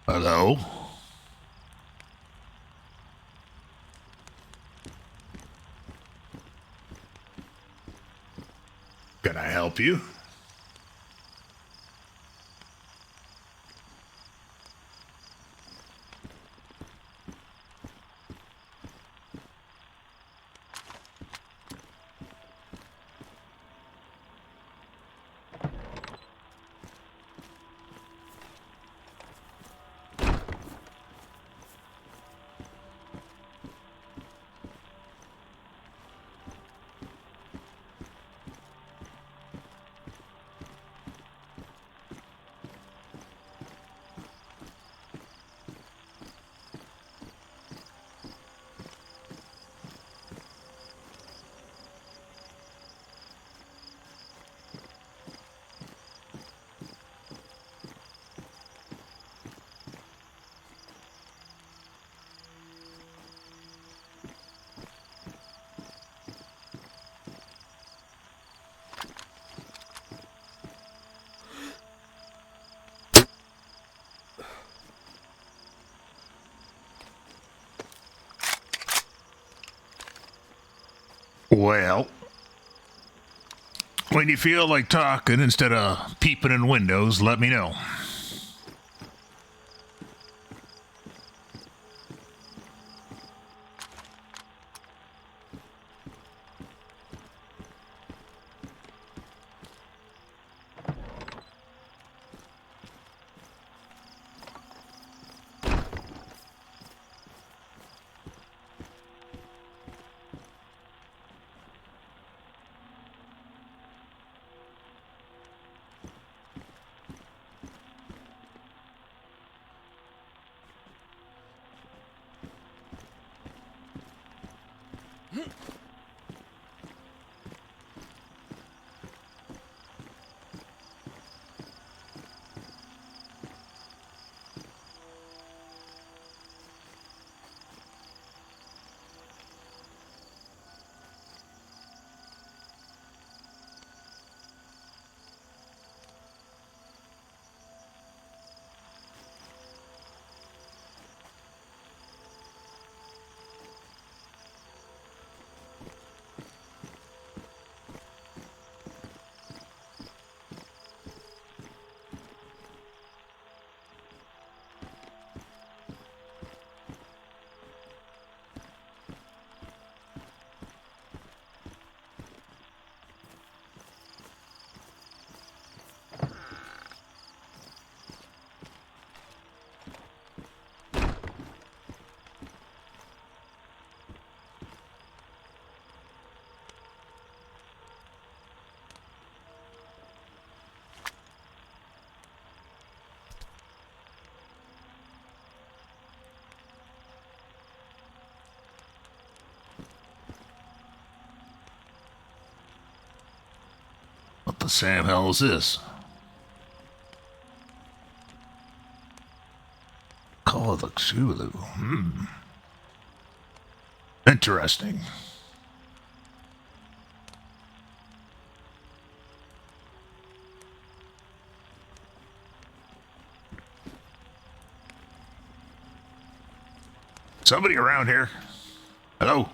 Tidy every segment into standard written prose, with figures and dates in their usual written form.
Hello? Can I help you? Well, when you feel like talking instead of peeping in windows, let me know. What the Sam hell is this? Call of the Cthulhu. Interesting. Somebody around here? Hello?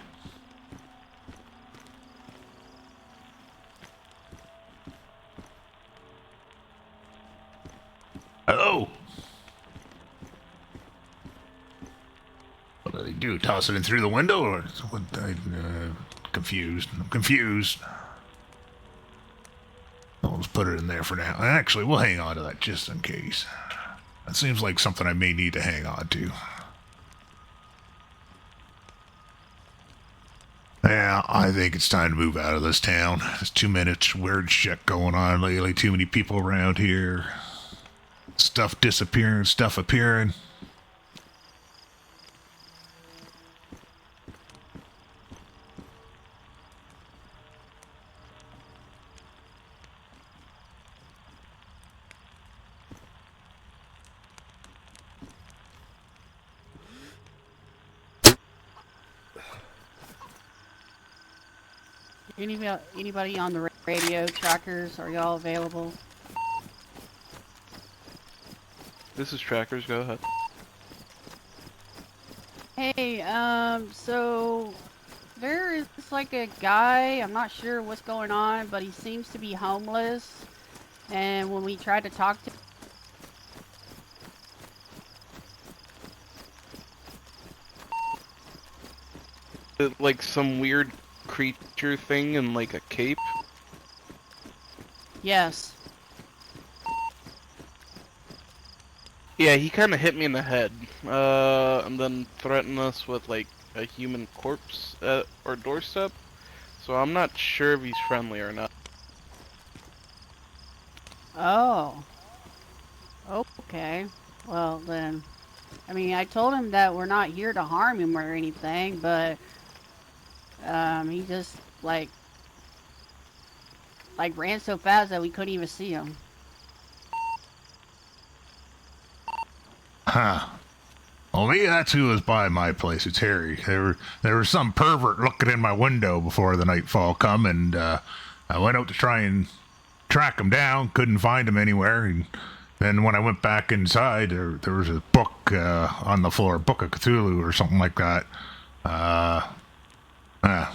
Hello? What do they do? Toss it in through the window? Or what? Confused. I'm confused. I'll just put it in there for now. Actually, we'll hang on to that just in case. That seems like something I may need to hang on to. Yeah, I think it's time to move out of this town. There's too much weird shit going on lately. Too many people around here. Stuff disappearing, stuff appearing. Anybody on the radio trackers? Are y'all available? This is Trackers, go ahead. Hey, so there is like a guy, I'm not sure what's going on, but he seems to be homeless. And when we tried to talk to Like some weird creature thing in like a cape. yes. Yeah, he kind of hit me in the head, and then threatened us with like a human corpse at our doorstep. So I'm not sure if he's friendly or not. Oh, okay. Well, then, I mean, I told him that we're not here to harm him or anything, but he just like ran so fast that we couldn't even see him. Huh. Well, maybe that's who was by my place. It's Harry. There was some pervert looking in my window before the nightfall come, and I went out to try and track him down. Couldn't find him anywhere. And then when I went back inside, there was a book on the floor, Book of Cthulhu or something like that. Uh, uh,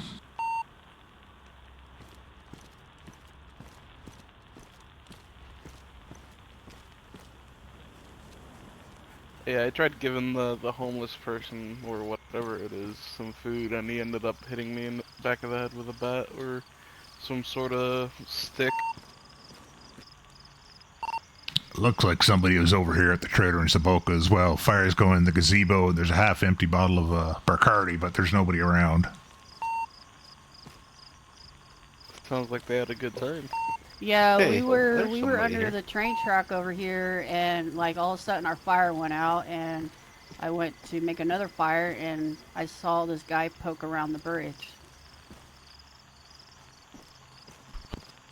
Yeah, I tried giving the homeless person or whatever it is some food, and he ended up hitting me in the back of the head with a bat or some sort of stick. Looks like somebody was over here at the trader in Saboka as well. Fire's going in the gazebo, and there's a half-empty bottle of Bacardi, but there's nobody around. Sounds like they had a good time. Yeah, Hey, we were there's we were somebody under here. the train track over here, and like all of a sudden our fire went out, and I went to make another fire, and I saw this guy poke around the bridge.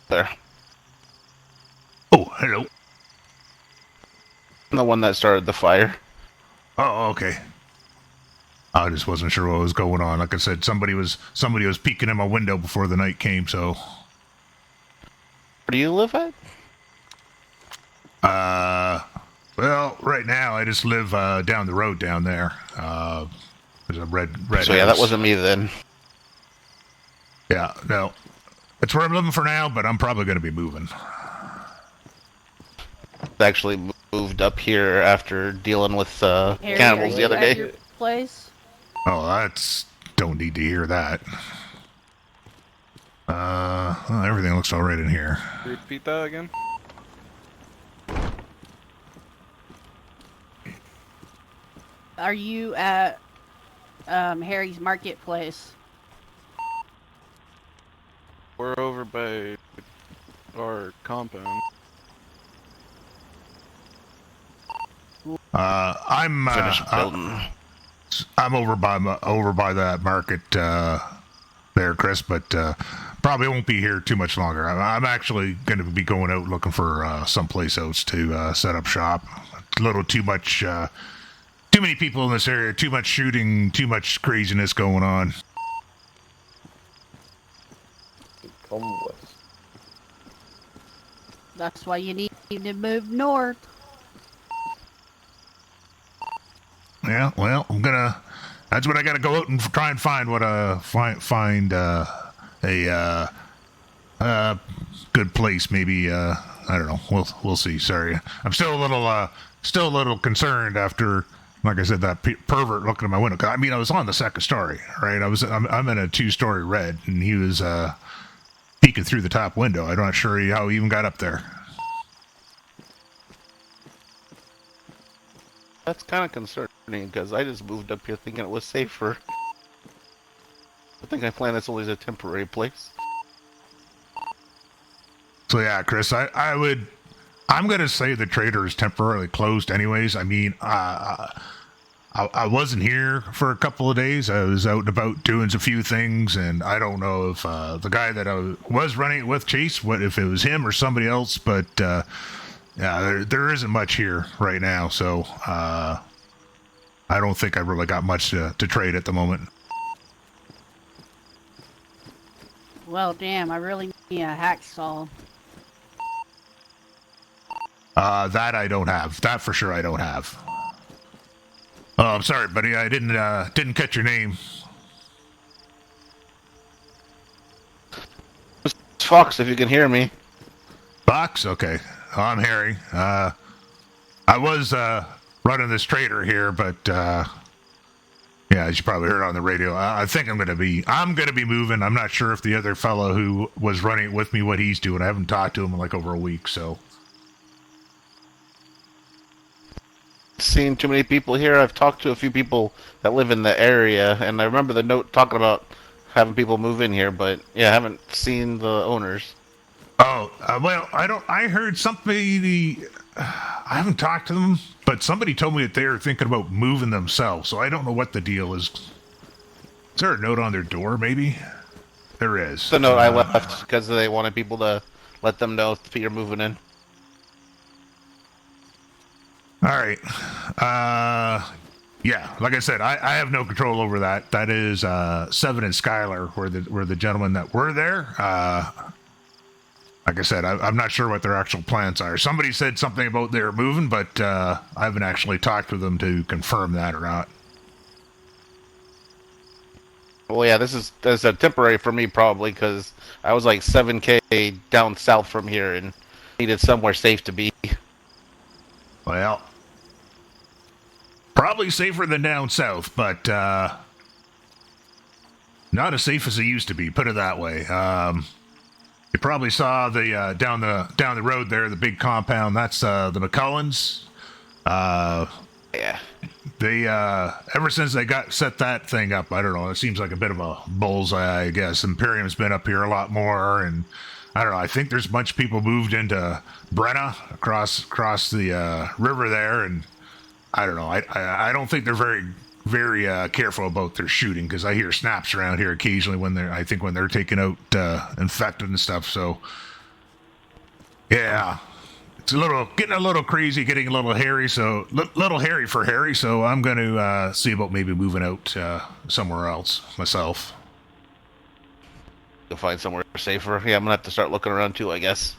There. Oh, hello. I'm the one that started the fire. Oh, okay. I just wasn't sure what was going on. Like I said, somebody was peeking in my window before the night came. So, Where do you live at? well, right now I just live down the road down there. There's a red So yeah, that house. wasn't me then. Yeah, no, it's where I'm living for now, but I'm probably going to be moving. I actually moved up here after dealing with Harry, cannibals are the you other at day. your place? Oh, that's don't need to hear that. Well, everything looks all right in here. Repeat that again? Are you at Harry's marketplace? We're over by our compound. Finish building. I'm over by that market there, Chris, but probably won't be here too much longer. I'm actually going to be going out looking for someplace else to set up shop. A little too much, too many people in this area, too much shooting, too much craziness going on. Come west. That's why you need to move north. Yeah, well, that's what I gotta go out and try and find. Find a good place. Maybe I don't know. We'll see. Sorry, I'm still a little concerned after, like I said, that pervert looking at my window. 'Cause, I mean, I was on the second story, right? I'm in a 2-story red, and he was peeking through the top window. I'm not sure how he even got up there. That's kind of concerning because I just moved up here thinking it was safer. I think I plan it's always a temporary place. So yeah, Chris, I'm gonna say the trader is temporarily closed. Anyways, I mean, I wasn't here for a couple of days. I was out and about doing a few things, and I don't know if the guy that I was running it with, Chase, what if it was him or somebody else. But yeah, there isn't much here right now, so I don't think I really got much to trade at the moment. Well, damn, I really need a hacksaw. That I don't have. That for sure I don't have. Oh, I'm sorry, buddy. I didn't catch your name. It's Fox, if you can hear me. Box? Okay. Oh, I'm Harry. I was running this trader here, but yeah, as you probably heard on the radio, I think I'm gonna be moving. I'm not sure if the other fellow who was running it with me, what he's doing. I haven't talked to him in like over a week, so. Seen too many people here. I've talked to a few people that live in the area, and I remember the note talking about having people move in here, but yeah, I haven't seen the owners. Oh, well, I heard somebody. I haven't talked to them, but somebody told me that they were thinking about moving themselves. So I don't know what the deal is. Is there a note on their door? Maybe there is. The note I left because they wanted people to let them know if you're moving in. All right. Yeah, like I said, I have no control over that. That is Seven and Skylar were the gentlemen that were there. Like I said, I'm not sure what their actual plans are. Somebody said something about they're moving, but I haven't actually talked with them to confirm that or not. Well, yeah, this is a temporary for me probably because I was like 7K down south from here and needed somewhere safe to be. Well, probably safer than down south, but not as safe as it used to be. Put it that way. You probably saw the down the road there, the big compound. That's the McCullens. Yeah. They ever since they set that thing up, I don't know. It seems like a bit of a bullseye, I guess. Imperium's been up here a lot more, and I don't know. I think there's a bunch of people moved into Brenna across the river there, and I don't know. I don't think they're very careful about their shooting because I hear snaps around here occasionally when they're taking out infected and stuff. So yeah, it's getting a little crazy, getting a little hairy. So little hairy for Harry. So I'm going to see about maybe moving out somewhere else myself. To find somewhere safer. Yeah, I'm gonna have to start looking around too, I guess.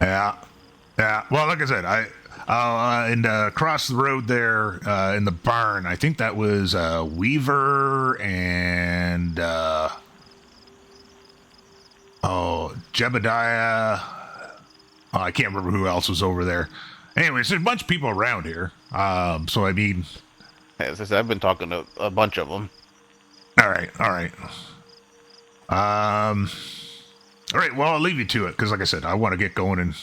Yeah. Well, like I said, and across the road there in the barn, I think that was Weaver and Jebediah. Oh, I can't remember who else was over there. Anyways, there's a bunch of people around here. So I mean, As I said, I've been talking to a bunch of them. all right. All right. Well, I'll leave you to it because, like I said, I want to get going, and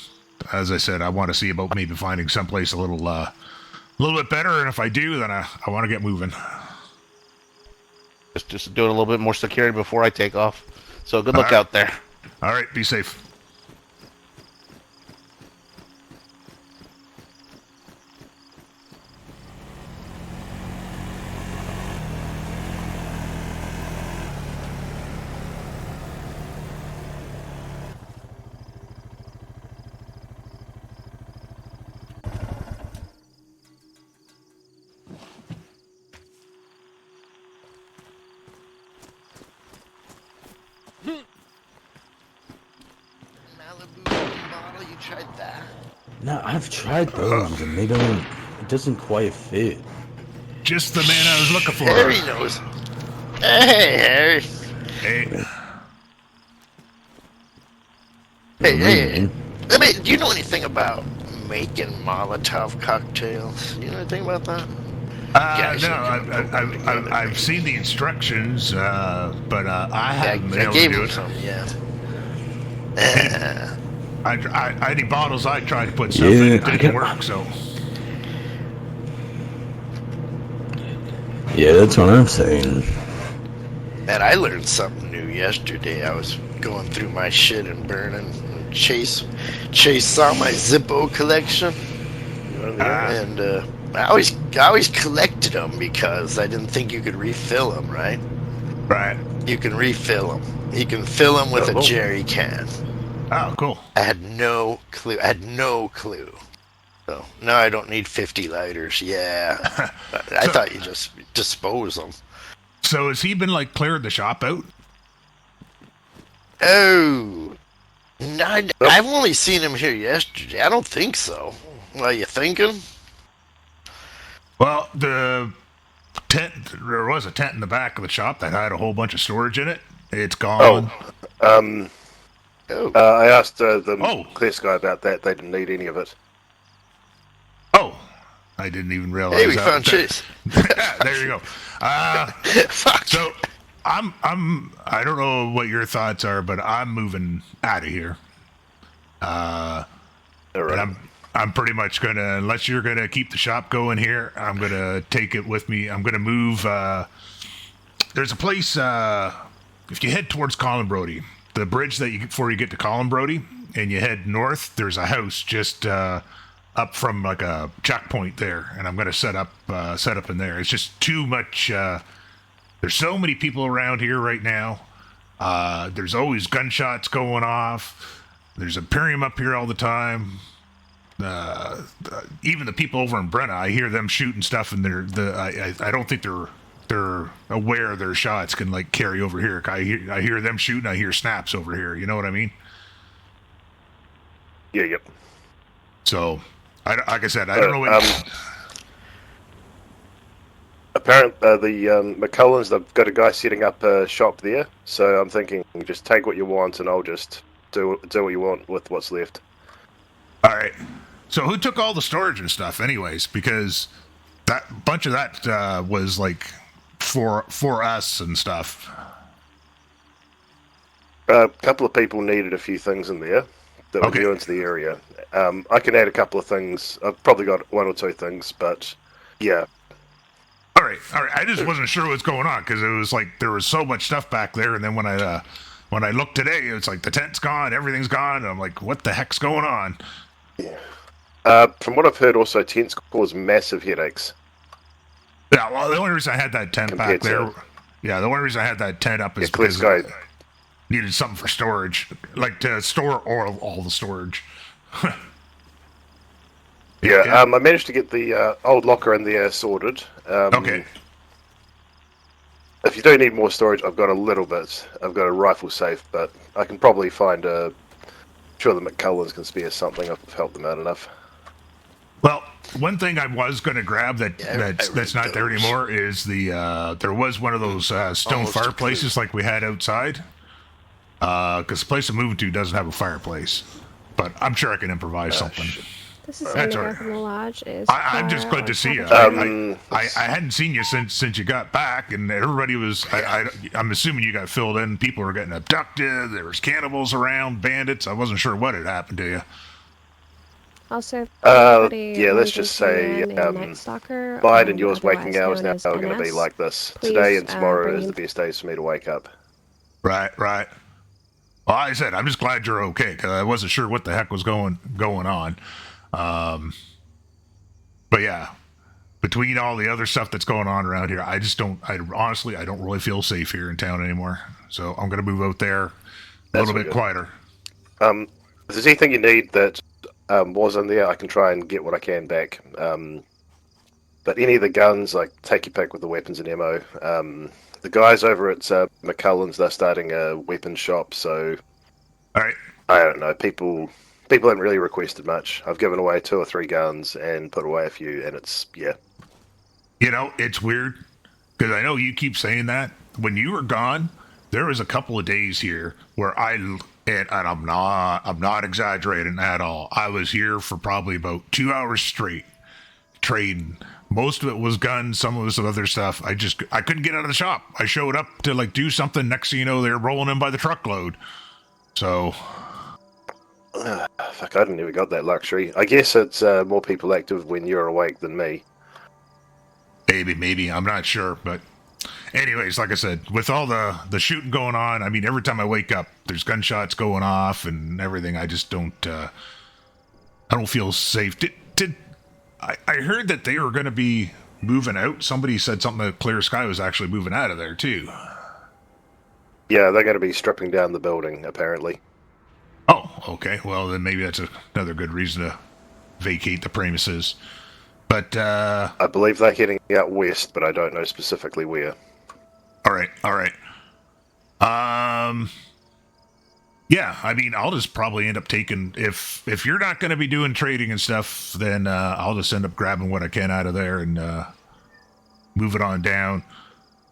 as I said, I want to see about maybe finding someplace a little bit better. And if I do, then I want to get moving. Just doing a little bit more security before I take off. So good luck out there. All right. Be safe. You tried that? No, I've tried those, and they don't. It doesn't quite fit. Just the man I was looking for. Harry knows. Hey, Harry. Hey. Hey. I mean, do you know anything about making Molotov cocktails? You know anything about that? No, I've seen the instructions, but I haven't been able to do it. Some yet. Any bottles I tried to put stuff in, it didn't work, so. Yeah, that's what I'm saying. Man, I learned something new yesterday. I was going through my shit and burning. Chase saw my Zippo collection, and I always collected them because I didn't think you could refill them. Right? Right. You can refill them. You can fill them with a jerry can. Oh, cool. I had no clue. So now I don't need 50 lighters. Yeah, I thought you just dispose them. So has he been like clearing the shop out? Oh, no, I've only seen him here yesterday. I don't think so. What are you thinking? Well, the tent, there was a tent in the back of the shop that had a whole bunch of storage in it. It's gone. Oh, I asked the Oh. Quest guy about that. They didn't need any of it. Oh, I didn't even realize Hey, we that. found cheese. Yeah, there you go. Fuck. So I don't know what your thoughts are, but I'm moving out of here. All And right. I'm pretty much gonna, unless you're gonna keep the shop going here, I'm gonna take it with me. I'm gonna move. There's a place. If you head towards Colin Brody, the bridge that you before you get to Colin Brody, and you head north, there's a house just up from like a checkpoint there, and I'm gonna set up in there. It's just too much. There's so many people around here right now. There's always gunshots going off. There's Imperium up here all the time. Even the people over in Brenna, I hear them shooting stuff, and I don't think they're aware their shots can like carry over here. I hear them shooting. I hear snaps over here. You know what I mean? Yeah, yep. So, like I said, I don't know what. Apparently, the McCullens, they've got a guy setting up a shop there. So I'm thinking, just take what you want, and I'll just do what you want with what's left. All right. So who took all the storage and stuff, anyways? Because that bunch of that was like for us and stuff. A couple of people needed a few things in there that were new into the area. I can add a couple of things. I've probably got one or two things, but yeah. All right. I just wasn't sure what's going on because it was like there was so much stuff back there, and then when I looked today, it's like the tent's gone, everything's gone, and I'm like, what the heck's going on? Yeah. From what I've heard, also tents cause massive headaches. Yeah. Well, the only reason I had that tent back there, the only reason I had that tent up is because I needed something for storage, like to store all the storage. I managed to get the old locker in there sorted. Okay. If you do need more storage, I've got a little bit. I've got a rifle safe, but I can probably find sure the McCullens can spare something. I've helped them out enough. Well, one thing I was going to grab that's not there anymore is there was one of those stone fireplaces like we had outside. Because the place I'm moving to doesn't have a fireplace, but I'm sure I can improvise something. This is Indigo from the lodge. I'm just glad to see you. I hadn't seen you since you got back, and everybody was. I'm assuming you got filled in. People were getting abducted. There was cannibals around, bandits. I wasn't sure what had happened to you. Also, let's just say mine and yours waking hours now are going to be like this. Today and tomorrow is the best days for me to wake up. Right. Well, like I said, I'm just glad you're okay, because I wasn't sure what the heck was going on. But yeah, between all the other stuff that's going on around here, I honestly don't really feel safe here in town anymore. So I'm going to move out there a little bit quieter. If there's anything you need that was in there, I can try and get what I can back. But any of the guns, like, take your pick with the weapons and ammo. The guys over at McCullens, they're starting a weapons shop, so all right. I don't know, people haven't really requested much. I've given away 2 or 3 guns and put away a few, and it's, yeah. You know, it's weird, because I know you keep saying that. When you were gone, there was a couple of days here where and I'm not exaggerating at all. I was here for probably about 2 hours straight, trading. Most of it was guns, some of it was other stuff. I couldn't get out of the shop. I showed up to like do something. Next thing you know, they're rolling in by the truckload. So, fuck, I didn't even got that luxury. I guess it's more people active when you're awake than me. Maybe I'm not sure, but anyways, like I said, with all the shooting going on, I mean, every time I wake up, there's gunshots going off and everything. I just don't feel safe. I heard that they were going to be moving out. Somebody said something that Clear Sky was actually moving out of there too. Yeah, they're going to be stripping down the building, apparently. Oh, okay. Well, then maybe that's another good reason to vacate the premises. But I believe they're heading out west, but I don't know specifically where. All right. Yeah, I mean, I'll just probably end up taking if you're not going to be doing trading and stuff, then I'll just end up grabbing what I can out of there and move it on down.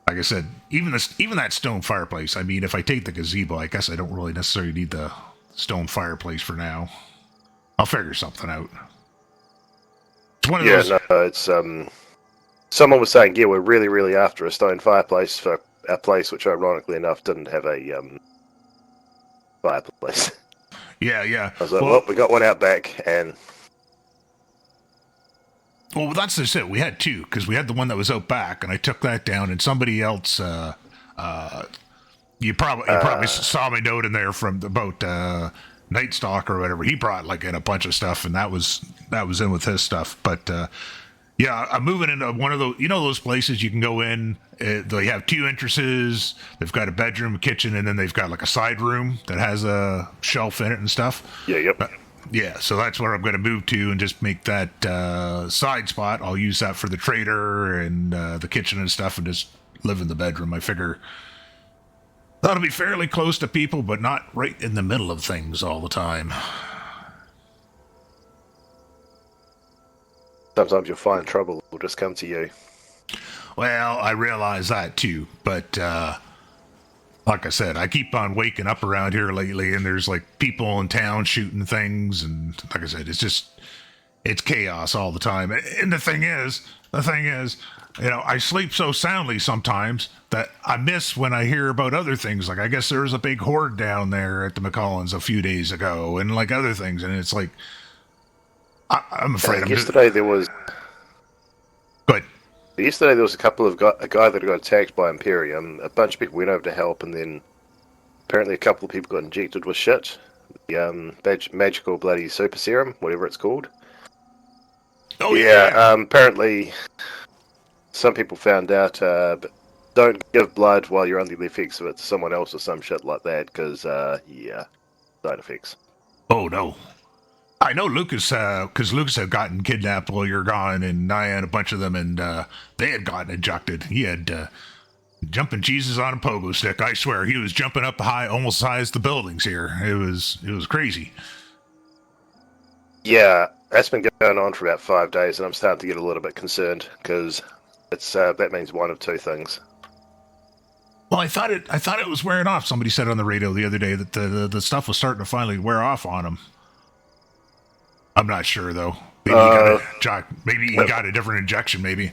Like I said, even that stone fireplace. I mean, if I take the gazebo, I guess I don't really necessarily need the stone fireplace for now. I'll figure something out. It's one of Yeah, those. no, it's someone was saying, yeah, we're really, really after a stone fireplace for our place, which ironically enough didn't have a fireplace. Yeah, yeah. I was like, well, we got one out back, and Well, that's just it. We had two because we had the one that was out back, and I took that down, and somebody else. You probably saw my note in there from about Night Stalker or whatever. He brought like in a bunch of stuff, and that was in with his stuff. But yeah, I'm moving into one of those. You know those places you can go in. They have two entrances. They've got a bedroom, a kitchen, and then they've got like a side room that has a shelf in it and stuff. yeah, yep. Yeah, so that's where I'm going to move to and just make that side spot. I'll use that for the trader and the kitchen and stuff and just live in the bedroom. I figure that'll be fairly close to people, but not right in the middle of things all the time. Sometimes you'll find trouble will just come to you. Well, I realize that too, but like I said, I keep on waking up around here lately, and there's like people in town shooting things, and like I said, it's chaos all the time. And the thing is, you know, I sleep so soundly sometimes that I miss when I hear about other things. Like I guess there was a big horde down there at the McCollins a few days ago, and like other things, and it's like I'm afraid. Yesterday there was. Good. Yesterday there was a guy that got attacked by Imperium. A bunch of people went over to help, and then apparently a couple of people got injected with shit. The magical bloody super serum, whatever it's called. Oh yeah. Apparently, some people found out. But don't give blood while you're under the effects of it to someone else or some shit like that, because yeah, side effects. Oh no. I know Lucas, because Lucas had gotten kidnapped while you're gone, and I had a bunch of them, and they had gotten ejected. He had jumping Jesus on a pogo stick. I swear, he was jumping up high, almost as high as the buildings here. It was crazy. Yeah, that's been going on for about 5 days, and I'm starting to get a little bit concerned because it's that means one of two things. Well, I thought it was wearing off. Somebody said on the radio the other day that the stuff was starting to finally wear off on him. I'm not sure though. Maybe he got a different injection. Maybe.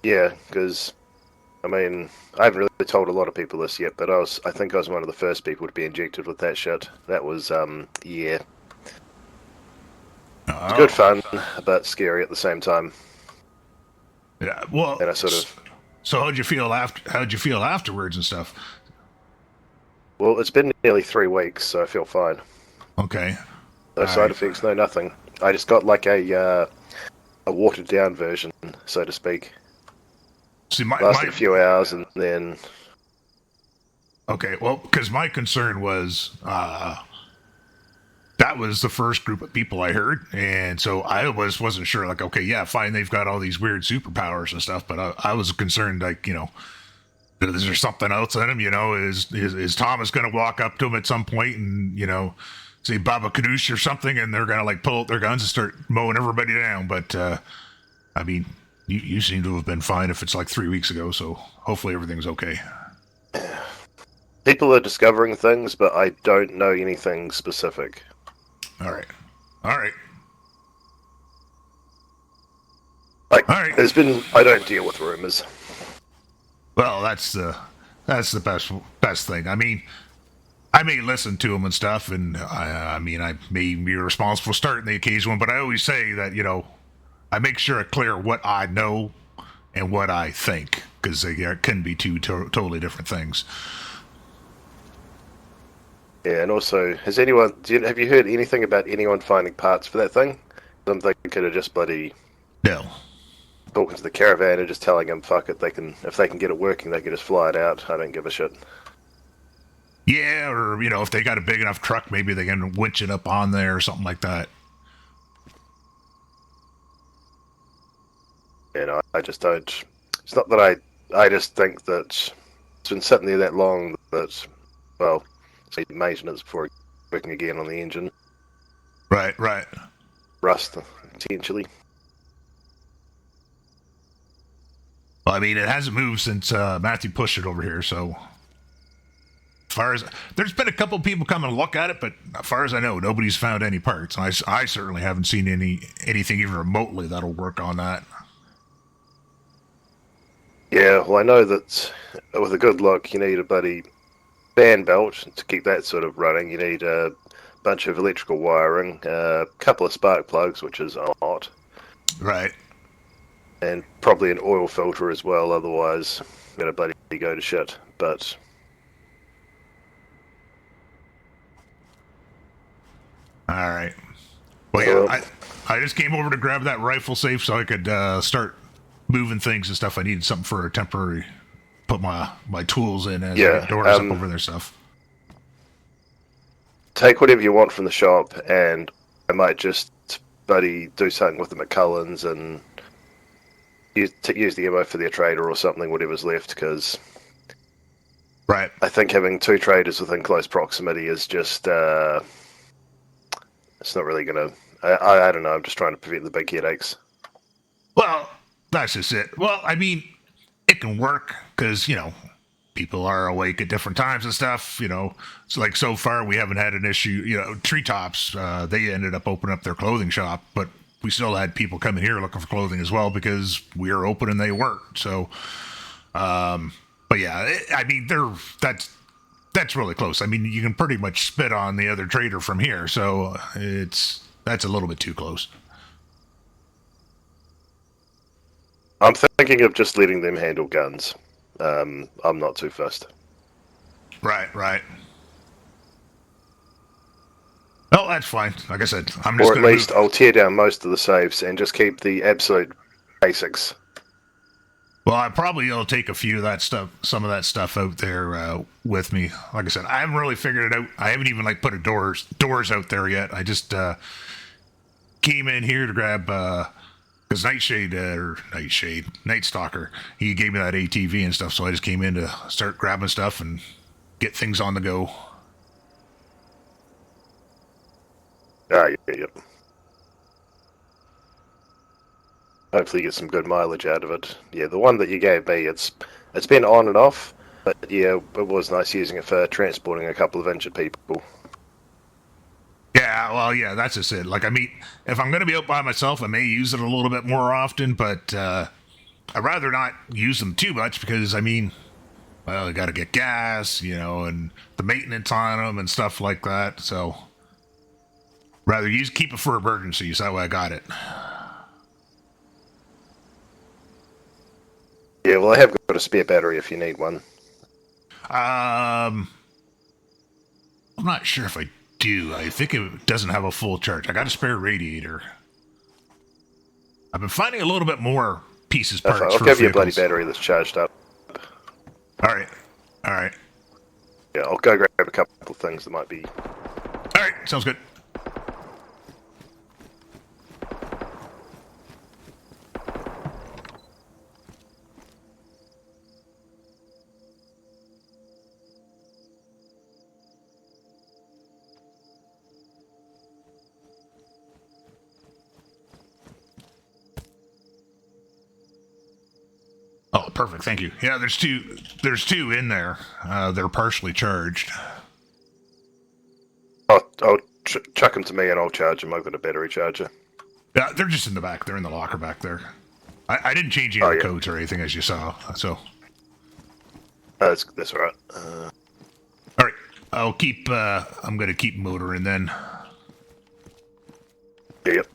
Yeah, because I mean, I haven't really told a lot of people this yet, but I think I was one of the first people to be injected with that shit. That was yeah, it's good fun, but scary at the same time. Yeah. Well, and I sort of. So how'd you feel afterwards and stuff? Well, it's been nearly 3 weeks, so I feel fine. Okay. No side effects, no nothing. I just got like a watered down version, so to speak. See, lasted a few hours and then. Okay, well, because my concern was that was the first group of people I heard, and so I wasn't sure. Like, okay, yeah, fine, they've got all these weird superpowers and stuff, but I was concerned, like, you know, is there something else in him? You know, is Thomas going to walk up to him at some point and, you know, say Baba Kadoosh or something, and they're gonna like pull out their guns and start mowing everybody down? But I mean, you seem to have been fine if it's like 3 weeks ago, so hopefully everything's okay. People are discovering things, but I don't know anything specific. All right. Like, all right. I don't deal with rumors. Well, that's the best thing. I mean, I may listen to them and stuff, and I mean, I may be responsible for starting the occasional one, but I always say that, you know, I make sure I clear what I know and what I think, because they can be two totally different things. Yeah, and also, have you heard anything about anyone finding parts for that thing? I'm thinking could have just bloody... No. Talking to the caravan and just telling them, fuck it, if they can get it working, they can just fly it out. I don't give a shit. Yeah, or, you know, if they got a big enough truck, maybe they can winch it up on there or something like that. You know, I just don't... It's not that I just think that it's been sitting there that long that well, say maintenance before working again on the engine. Right. Rust, potentially. Well, I mean, it hasn't moved since Matthew pushed it over here, so... As far as... There's been a couple people come and look at it, but as far as I know, nobody's found any parts. And I certainly haven't seen anything even remotely that'll work on that. Yeah, well, I know that with a good look, you need a bloody fan belt to keep that sort of running. You need a bunch of electrical wiring, a couple of spark plugs, which is odd. Right. And probably an oil filter as well, otherwise you're gonna bloody go to shit. But Alright. Well, yeah, I just came over to grab that rifle safe so I could start moving things and stuff. I needed something for a temporary... Put my tools in as I get doors up over their stuff. Take whatever you want from the shop, and I might just bloody do something with the McCullens and use the ammo for their trader or something, whatever's left, because right. I think having 2 traders within close proximity is just it's not really gonna. I don't know. I'm just trying to prevent the big headaches. Well, that's just it. Well, I mean, it can work because people are awake at different times and stuff. So like so far we haven't had an issue. Treetops, they ended up opening up their clothing shop, but we still had people coming here looking for clothing as well because we were open and they weren't. So, but yeah, I mean, that's really close. I mean, you can pretty much spit on the other trader from here, so that's a little bit too close. I'm thinking of just letting them handle guns. I'm not too fussed. Right. Oh, that's fine. Like I said, I'm just. Or at least I'll tear down most of the safes and just keep the absolute basics. Well, I probably will take a few of that stuff, some of that stuff out there with me. Like I said, I haven't really figured it out. I haven't even like put a doors out there yet. I just came in here to grab because Night Stalker, he gave me that ATV and stuff, so I just came in to start grabbing stuff and get things on the go. Yep. Hopefully get some good mileage out of it. Yeah, the one that you gave me, it's been on and off, but yeah, it was nice using it for transporting a couple of injured people. Yeah, well, yeah, that's just it. Like, I mean, if I'm going to be out by myself, I may use it a little bit more often, but I'd rather not use them too much because, I mean, well, I got to get gas, and the maintenance on them and stuff like that, so rather keep it for emergencies. That way I got it. Yeah, well, I have got a spare battery if you need one. I'm not sure if I do. I think it doesn't have a full charge. I got a spare radiator. I've been finding a little bit more pieces, parts. I'll give you a bloody battery that's charged up. All right. Yeah, I'll go grab a couple of things that might be... All right, sounds good. Oh, perfect. Thank you. Yeah, there's two in there. They're partially charged. I'll chuck them to me and I'll charge them. I've got a battery charger. Yeah, they're just in the back. They're in the locker back there. I didn't change any of the codes or anything, as you saw. So. That's all right. All right. I'm gonna keep motoring then. Yep.